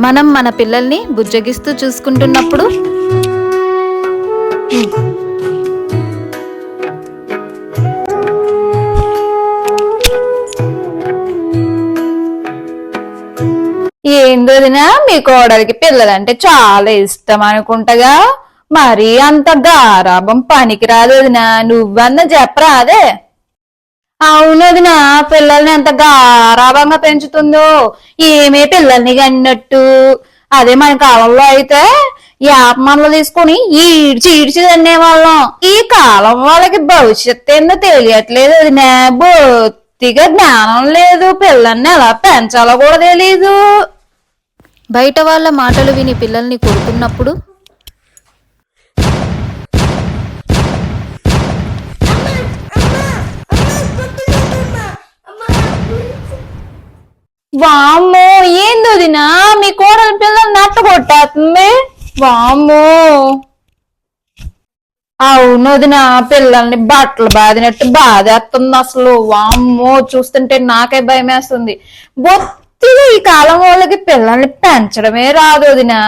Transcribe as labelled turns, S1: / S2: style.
S1: మనం మన పిల్లల్ని బుజ్జగిస్తూ చూసుకుంటున్నప్పుడు ఏందోదినా మీ కోడలికి పిల్లలంటే చాలా ఇష్టం అనుకుంటగా, మరి అంత గారాబం పనికిరాదు వదినా, నువ్వన్న చెప్పరా అదే. అవునదినా, పిల్లల్ని ఎంత గారాబంగా పెంచుతుందో, ఏమే పిల్లల్ని కన్నట్టు. అదే మన కాలంలో అయితే యాపమనలు తీసుకుని ఈడ్చి ఈడ్చి తన్నేవాళ్ళం. ఈ కాలం వాళ్ళకి భవిష్యత్తు ఏందో తెలియట్లేదు వదినా, బొత్తిగా జ్ఞానం లేదు, పిల్లల్ని ఎలా పెంచాలో కూడా తెలీదు. బయట వాళ్ళ మాటలు విని పిల్లల్ని కొడుతున్నప్పుడు వామ్మో, ఏందోదినా మీ కోడలి పిల్లల్ని నట్ట కొట్టేస్తుంది. వామ్మో, అవునదినా పిల్లల్ని బట్టలు బాదినట్టు బాధేస్తుంది అసలు. వామ్మో, చూస్తుంటే నాకే భయం వేస్తుంది. బొత్తిగా ఈ కాలం వాళ్ళకి పిల్లల్ని పెంచడమే రాదు వదినా.